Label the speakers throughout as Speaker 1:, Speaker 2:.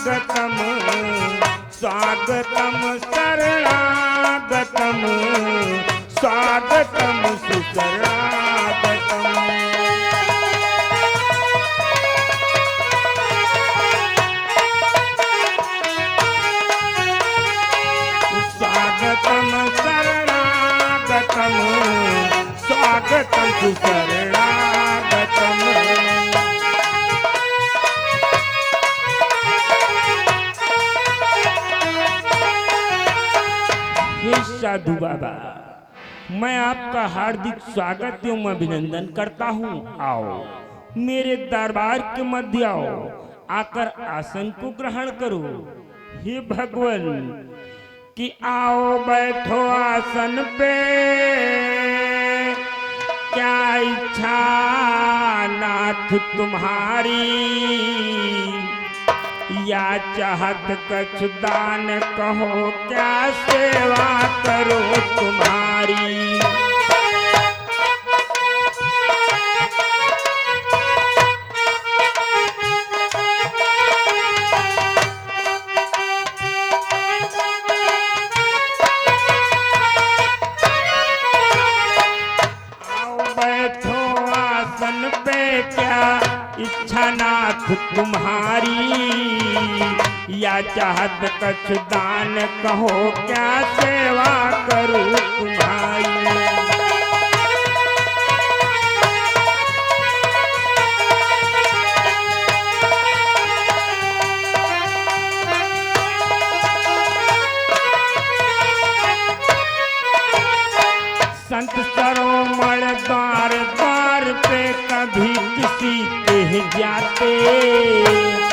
Speaker 1: शरणागतम स्वागतम शरणागतम स्वागतम सुशरणागतम। स्वागतम शरणागतम स्वागतम सुशरणागतम। हे साधु बाबा, मैं आपका हार्दिक स्वागत एवं अभिनंदन करता हूँ। आओ मेरे दरबार के मध्य आओ, आकर आसन को ग्रहण करो। हे भगवान कि आओ बैठो आसन पे, क्या इच्छा नाथ तुम्हारी, या चाहत कछ दान कहो, क्या सेवा करो तुम्हारी। इच्छा नाथ तुम्हारी, या चाहत कछ दान कहो, क्या सेवा करूं तुम्हारी। संत सरोमण द्वार द्वार पे कभी किसी के जाते।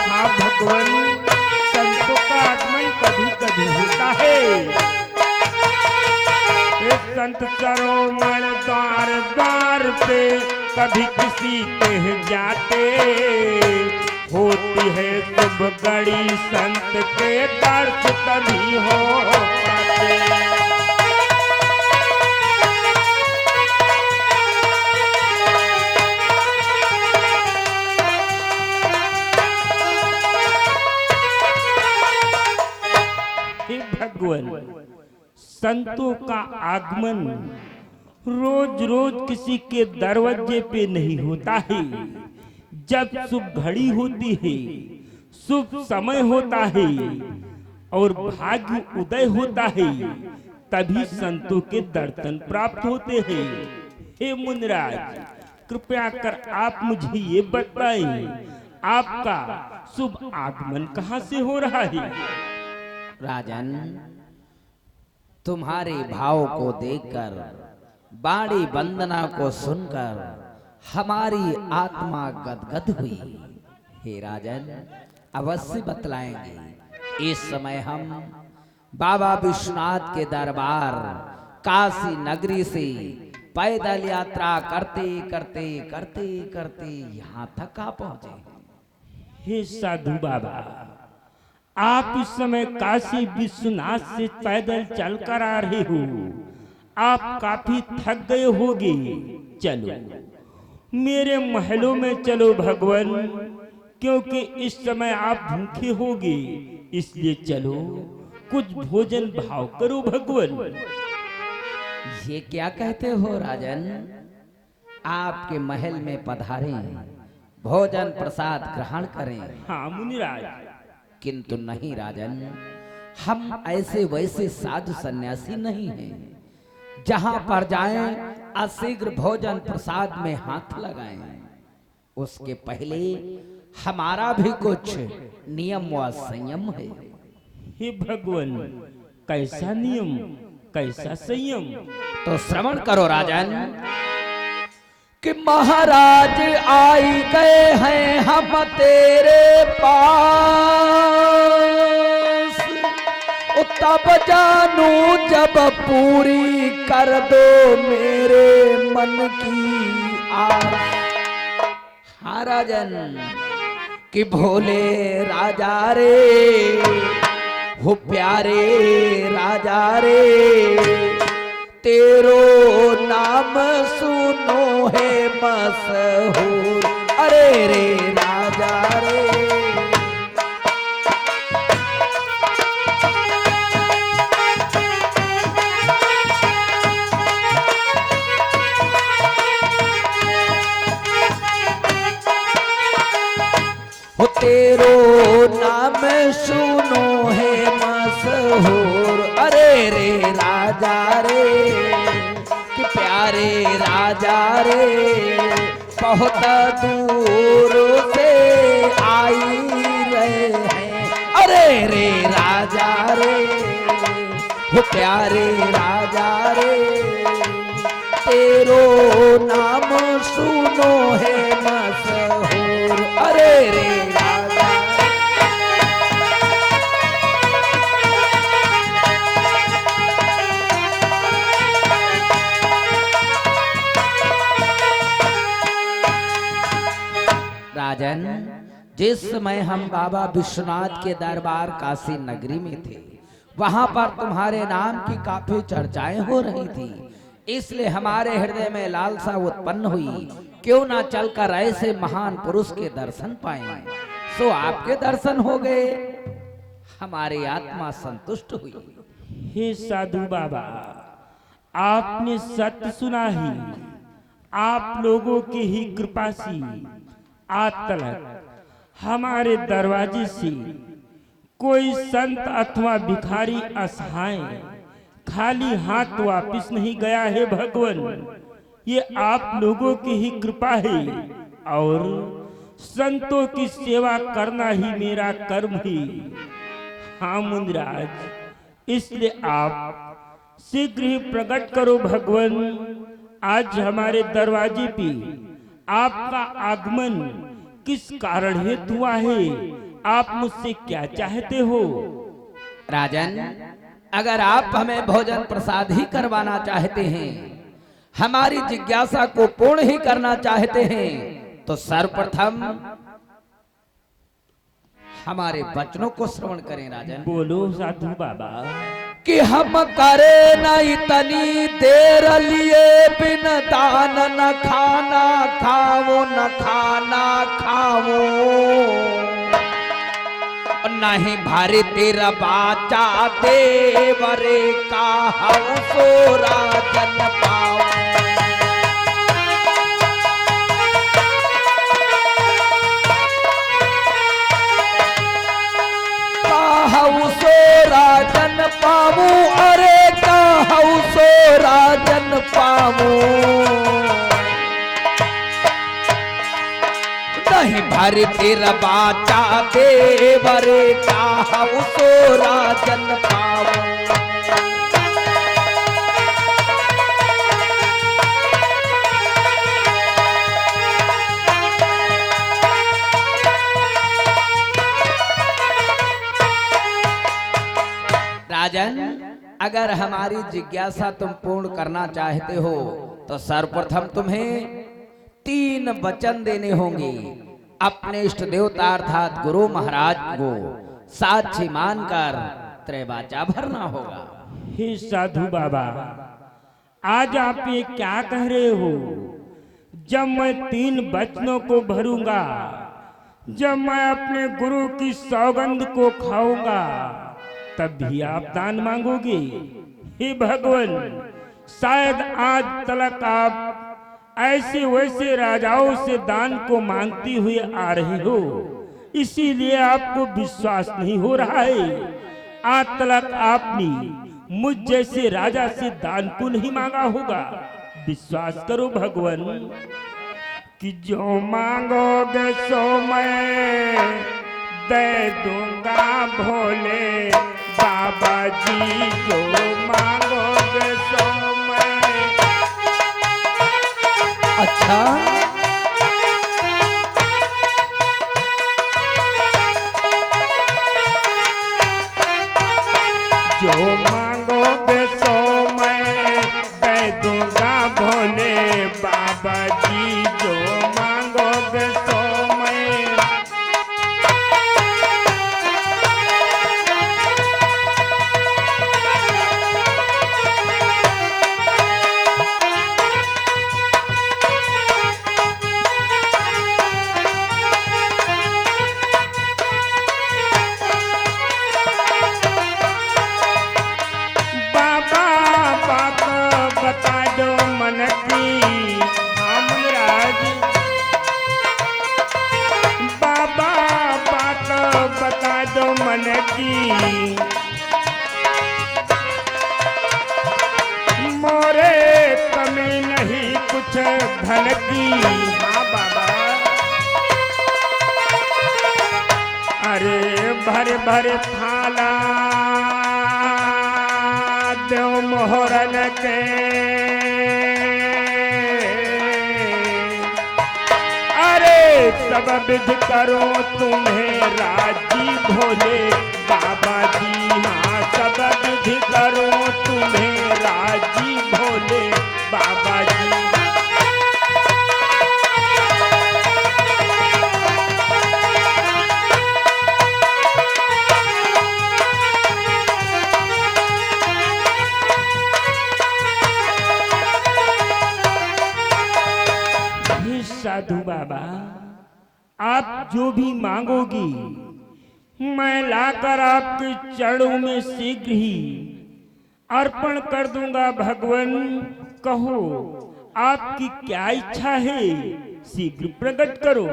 Speaker 1: हाँ भगवान, संतों का आगमन कभी कभी होता है। संत सरोमण द्वार द्वार पे कभी किसी के जाते। होती है शुभ घड़ी संत के दर्श तभी हो पाते। भगवान, संतों का आगमन रोज रोज किसी के दरवाजे पे नहीं होता है। जब शुभ घड़ी होती है, शुभ समय होता है और भाग्य उदय होता है, तभी संतों के दर्शन प्राप्त होते हैं। हे मुनिराज, कृपया कर आप मुझे ये बताएं, आपका शुभ आगमन कहाँ से हो रहा है।
Speaker 2: राजन, तुम्हारे भाव को देखकर, बाणी वंदना को सुनकर हमारी आत्मा गदगद हुई। हे राजन, अवश्य बतलाएंगे। इस समय हम बाबा विश्वनाथ के दरबार काशी नगरी से पैदल यात्रा करते करते करते करते यहाँ तक आ पहुंचे।
Speaker 1: हे साधु बाबा, आप इस समय काशी विश्वनाथ से पैदल चलकर आ रहे हो। आप काफी थक गए होगे। चलो मेरे महलों में चलो भगवान, क्योंकि इस समय आप भूखे होगे, इसलिए चलो कुछ भोजन भाव करो भगवान।
Speaker 2: ये क्या कहते हो राजन? आपके महल में पधारें, भोजन प्रसाद ग्रहण करें।
Speaker 1: हाँ मुनिराज।
Speaker 2: किंतु नहीं राजन, हम ऐसे वैसे साधु सन्यासी नहीं हैं। जहां पर जाएं अशीघ्र भोजन प्रसाद में हाथ लगाएं। उसके पहले हमारा भी कुछ नियम व संयम है।
Speaker 1: हे भगवान, कैसा नियम, कैसा संयम?
Speaker 2: तो श्रवण करो राजन कि महाराज आई गए हैं हम तेरे पास, तब जानू जब पूरी कर दो मेरे मन की आस। हाँ राजन कि भोले राजा रे, हो प्यारे राजा रे, तेरो नाम सुनो है मशहूर। अरे रे राजा रे, नाम सुनो है मशहूर। अरे रे राजा रे कि प्यारे राजा रे, बहुत दूर से आई रहे हैं। अरे रे राजा रे वो प्यारे राजा रे, तेरो नाम सुनो है मशहूर। अरे रे राजा राजन, जिस समय हम बाबा विश्वनाथ के दरबार काशी नगरी में थे, वहां पर तुम्हारे नाम की काफी चर्चाएं हो रही थी, इसलिए हमारे हृदय में लालसा उत्पन्न हुई, क्यों ना चलकर ऐसे महान पुरुष के दर्शन पाएं। सो आपके दर्शन हो गए, हमारी आत्मा संतुष्ट हुई।
Speaker 1: हे साधु बाबा, आपने सत्य सुना ही। आप लोगों की ही कृपा से आज तक हमारे दरवाजे से कोई संत अथवा भिखारी असहाय खाली हाथ वापिस नहीं गया है भगवान। ये आप लोगों की ही कृपा है और संतों की सेवा करना ही मेरा कर्म है। हाँ मुनिराज, इसलिए आप शीघ्र ही प्रकट करो भगवान। आज हमारे दरवाजे पे आपका आगमन किस कारण हेतु हुआ है? आप मुझसे क्या चाहते हो?
Speaker 2: राजन, अगर आप हमें भोजन प्रसाद ही करवाना चाहते हैं, हमारी जिज्ञासा को पूर्ण ही करना चाहते हैं, तो सर्वप्रथम हमारे वचनों को श्रवण करें। राजन,
Speaker 1: बोलो साधु बाबा।
Speaker 2: कि हम करे नहीं तनी देर लिए, बिन दान न खाना खाओ, न खाना खाओ, नहीं भारी तेरा बाचा देवरे का सो राजन पाओ। सो राजन पामू, अरे कहू सो राजन पामू, नहीं भर तेरा बाचा देवरे कहू सो राजन पामू। राजन, अगर हमारी जिज्ञासा तुम पूर्ण करना चाहते हो, तो सर्वप्रथम तुम्हें 3 वचन देने होंगे। अपने इष्ट देवता अर्थात गुरु महाराज को साक्षी मानकर त्रैवाचा भरना होगा।
Speaker 1: हे साधु बाबा, आज आप ये क्या कह रहे हो? जब मैं 3 वचनों को भरूंगा, जब मैं अपने गुरु की सौगंध को खाऊंगा, तब भी आप दान मांगोगे? हे भगवान, शायद आज तक आप ऐसे वैसे राजाओं से दान को मांगती हुई आ रहे हो, इसीलिए आपको विश्वास नहीं हो रहा है। आज तक आपने मुझ जैसे राजा से दान को नहीं मांगा होगा। विश्वास करो भगवान कि जो मांगोगे सो मैं दे दूंगा भोले बाबा जी, जो मांगोगे सो मैं।
Speaker 2: अच्छा,
Speaker 1: जो मांगोगे सो मैं दे दूंगा भोले बाबा जी, जो मांगोगे सो मैं। दो मन की, मोरे कमी नहीं कुछ धन की। हाँ बाबा, अरे भर भर थाला दो मोहरन के, सब विधि करो तुम्हें राजी भोले बाबा जी। हाँ सब विधि करो तुम्हें राजी भोले बाबा जी। साधु बाबा, आप जो भी मांगोगी मैं लाकर आपके चरणों में शीघ्र ही अर्पण कर दूंगा भगवान। कहो आपकी क्या इच्छा है, शीघ्र प्रकट करो।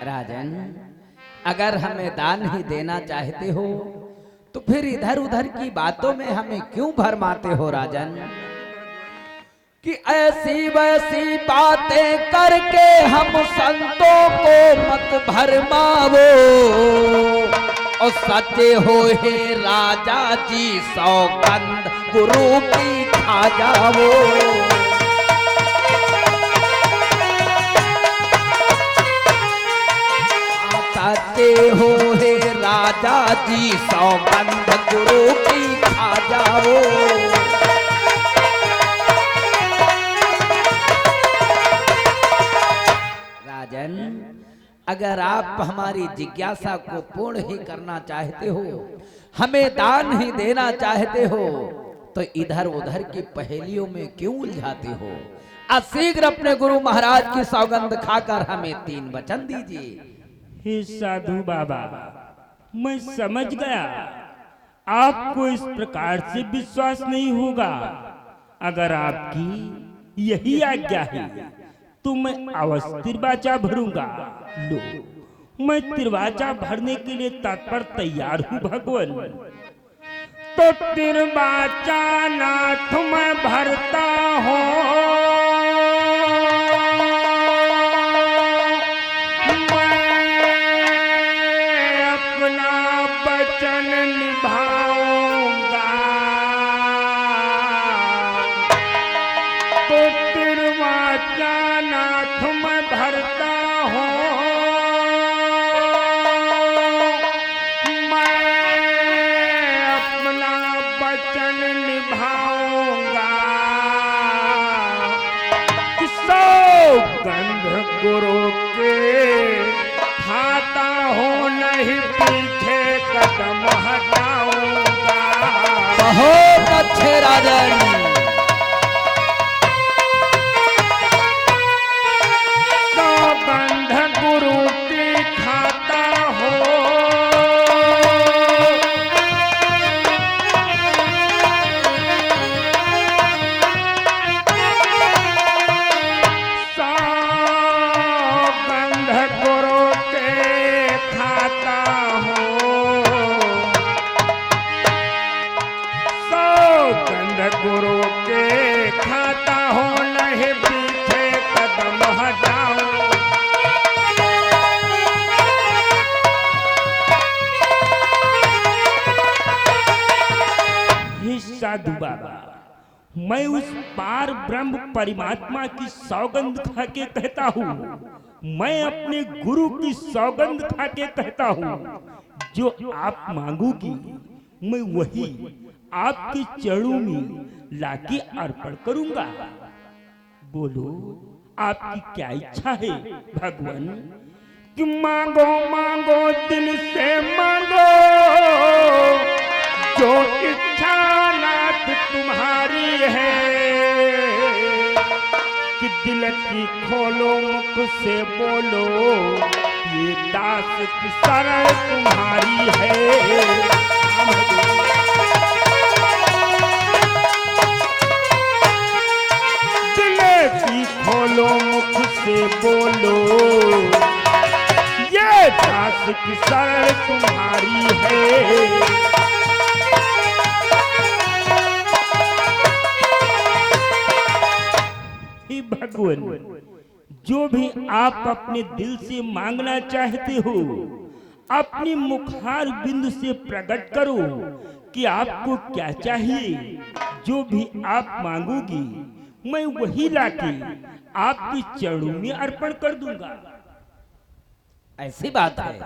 Speaker 2: राजन, अगर हमें दान ही देना चाहते हो तो फिर इधर उधर की बातों में हमें क्यों भरमाते हो राजन? कि ऐसी वैसी बातें करके हम संतों को मत भरमावो, और सच्चे हो हे राजा जी सौगंध गुरु की खा जाओ। सच्चे हो हे राजा जी सौगंध गुरु की खा जाओ। अगर आप हमारी जिज्ञासा को पूर्ण ही करना चाहते हो, हमें दान ही देना चाहते हो, तो इधर उधर की पहेलियों में क्यों उलझाते हो? शीघ्र अपने गुरु महाराज की सौगंध खाकर हमें 3 वचन दीजिए।
Speaker 1: हे साधु बाबा, मैं समझ गया आपको इस प्रकार से विश्वास नहीं होगा। अगर आपकी यही आज्ञा है तो मैं अवश्य तिरवाचा भरूंगा। लो, मैं तिरवाचा भरने के लिए तत्पर तैयार हूँ भगवान। तो तिरवाचा नाथ मैं भरता हूँ, मैं अपना वचन निभाऊंगा। तो तिरवाचा नाथ मैं भरता हूँ, गंध गुरु के खाता हूँ नहीं पीछे कदम हटाऊंगा।
Speaker 2: बहुत अच्छे राजन।
Speaker 1: तो गंध गुरु की खाता हो, गुरु के खाता हो नहीं पीछे कदम हटाऊं। हे साधु बाबा, मैं उस पार ब्रह्म परमात्मा की सौगंध खा के कहता हूँ, मैं अपने गुरु की सौगंध खा के कहता हूँ, जो आप मांगोगी मैं वही आपके चरणों में लाके अर्पण करूंगा। बोलो आपकी क्या इच्छा है भगवान? कि मांगो मांगो दिल से मांगो, जो इच्छा नाथ तुम्हारी है। कि दिल की खोलो मुख से बोलो, ये दास की शरण तुम्हारी है। खोलो मुख से बोलो, ये दास शरण तुम्हारी है। हे भगवान, जो भी आप अपने दिल से मांगना चाहते हो अपनी मुखार बिंदु से प्रकट करो कि आपको क्या चाहिए। जो भी आप मांगोगी मैं वही लाके आपके चरणों में अर्पण कर दूंगा।
Speaker 2: ऐसी बात है,